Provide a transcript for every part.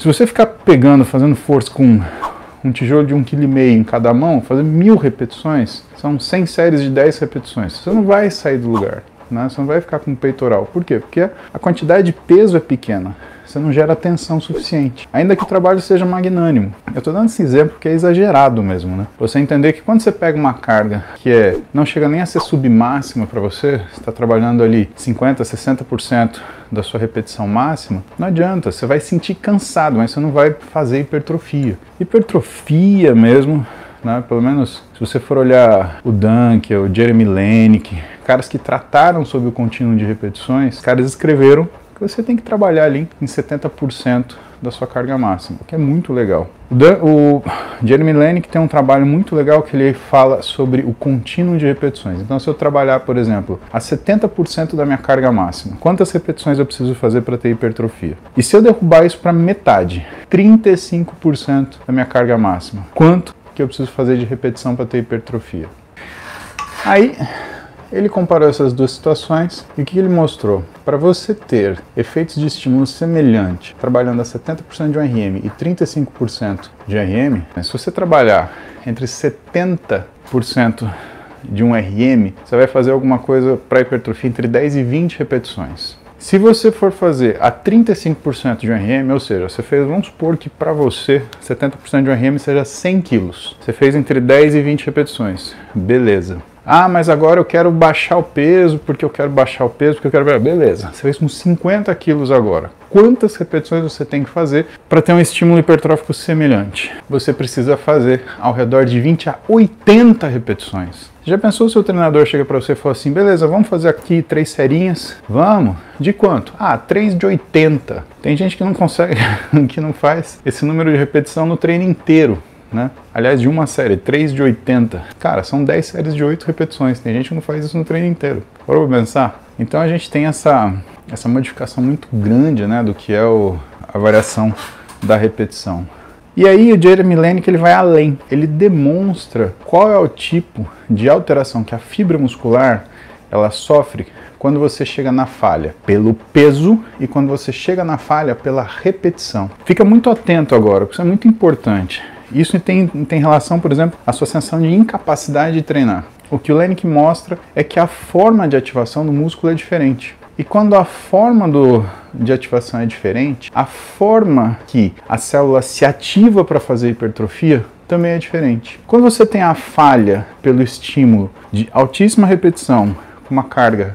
Se você ficar pegando, fazendo força com um tijolo de 1,5 kg em cada mão, fazer 1000 repetições, são 100 séries de 10 repetições. Você não vai sair do lugar, né? Você não vai ficar com peitoral. Por quê? Porque a quantidade de peso é pequena. Você não gera tensão suficiente, ainda que o trabalho seja magnânimo. Eu estou dando esse exemplo porque é exagerado mesmo, né? Você entender que quando você pega uma carga que não chega nem a ser submáxima para você está trabalhando ali 50%, 60% da sua repetição máxima, não adianta, você vai sentir cansado, mas você não vai fazer hipertrofia. Hipertrofia mesmo, né? Pelo menos se você for olhar o Duncan, o Jeremy Lenick, caras que trataram sobre o contínuo de repetições, caras escreveram você tem que trabalhar ali em 70% da sua carga máxima, o que é muito legal. O Jeremy Lenick tem um trabalho muito legal que ele fala sobre o contínuo de repetições. Então, se eu trabalhar, por exemplo, a 70% da minha carga máxima, quantas repetições eu preciso fazer para ter hipertrofia? E se eu derrubar isso para metade, 35% da minha carga máxima, quanto que eu preciso fazer de repetição para ter hipertrofia? Aí ele comparou essas duas situações e o que ele mostrou? Para você ter efeitos de estímulo semelhante, trabalhando a 70% de um RM e 35% de RM, se você trabalhar entre 70% de um RM, você vai fazer alguma coisa para hipertrofia entre 10 e 20 repetições. Se você for fazer a 35% de um RM, ou seja, você fez, vamos supor que para você 70% de um RM seja 100 quilos. Você fez entre 10 e 20 repetições. Beleza. Ah, mas agora eu quero baixar o peso, porque eu quero baixar o peso, porque eu quero... Beleza, você fez com 50 quilos agora. Quantas repetições você tem que fazer para ter um estímulo hipertrófico semelhante? Você precisa fazer ao redor de 20 a 80 repetições. Já pensou se o treinador chega para você e fala assim, beleza, vamos fazer aqui 3 serinhas? Vamos. De quanto? Ah, 3 de 80. Tem gente que não consegue, que não faz esse número de repetição no treino inteiro, né? Aliás, de uma série, 3 de 80. Cara, são 10 séries de 8 repetições. Tem gente que não faz isso no treino inteiro. Bora pensar? Então a gente tem essa modificação muito grande, né, do que é a variação da repetição. E aí o Jeremy Lenick ele vai além. Ele demonstra qual é o tipo de alteração que a fibra muscular ela sofre quando você chega na falha pelo peso e quando você chega na falha pela repetição. Fica muito atento agora, porque isso é muito importante. Isso tem relação, por exemplo, à sua sensação de incapacidade de treinar. O que o Lenick mostra é que a forma de ativação do músculo é diferente. E quando a forma de ativação é diferente, a forma que a célula se ativa para fazer hipertrofia também é diferente. Quando você tem a falha pelo estímulo de altíssima repetição, com uma carga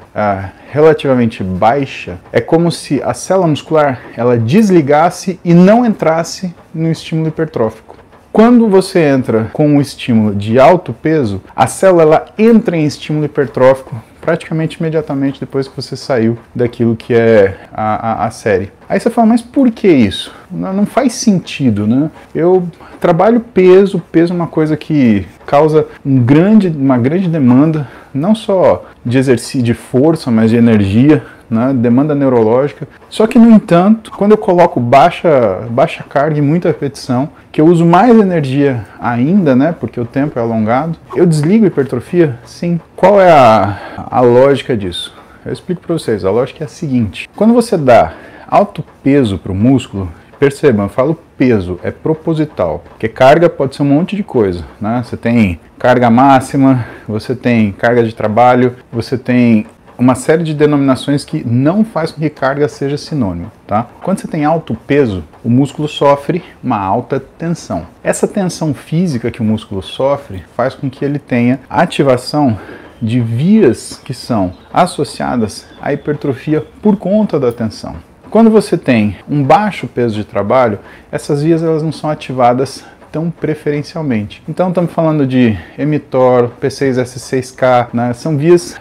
relativamente baixa, é como se a célula muscular ela desligasse e não entrasse no estímulo hipertrófico. Quando você entra com um estímulo de alto peso, a célula ela entra em estímulo hipertrófico praticamente imediatamente depois que você saiu daquilo que é a série. Aí você fala, mas por que isso? Não faz sentido, né? Eu trabalho peso é uma coisa que causa uma grande demanda, não só de exercício, de força, mas de energia, né? Demanda neurológica. Só que, no entanto, quando eu coloco baixa carga e muita repetição, que eu uso mais energia ainda, né? Porque o tempo é alongado, eu desligo a hipertrofia? Sim. Qual é a lógica disso? Eu explico para vocês. A lógica é a seguinte. Quando você dá alto peso para o músculo, percebam, eu falo peso, é proposital, porque carga pode ser um monte de coisa, né? Você tem carga máxima, você tem carga de trabalho, você tem uma série de denominações que não faz com que carga seja sinônimo, tá? Quando você tem alto peso, o músculo sofre uma alta tensão. Essa tensão física que o músculo sofre faz com que ele tenha ativação de vias que são associadas à hipertrofia por conta da tensão. Quando você tem um baixo peso de trabalho, essas vias elas não são ativadas tão preferencialmente. Então estamos falando de mTOR, P6S6K, né? São vias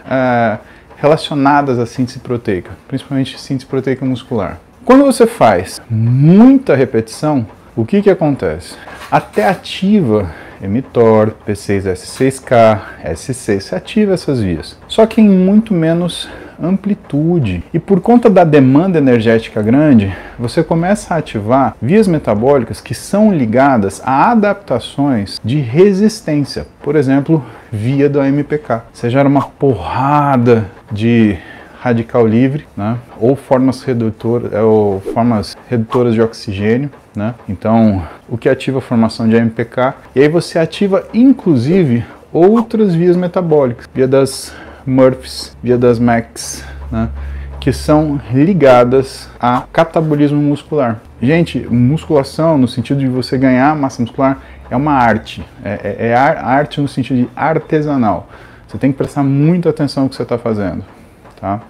relacionadas à síntese proteica, principalmente síntese proteica muscular. Quando você faz muita repetição, o que acontece? Até ativa mTOR, P6S6K, S6, você ativa essas vias, só que em muito menos amplitude. E por conta da demanda energética grande, você começa a ativar vias metabólicas que são ligadas a adaptações de resistência. Por exemplo, via do AMPK. Você gera uma porrada de radical livre, né? Ou formas redutoras de oxigênio, né? Então, o que ativa a formação de AMPK, e aí você ativa inclusive outras vias metabólicas, via das Murphys, via das MACs, né? Que são ligadas a catabolismo muscular. Gente, musculação, no sentido de você ganhar massa muscular, é uma arte. É arte no sentido de artesanal. Você tem que prestar muita atenção no que você está fazendo, tá?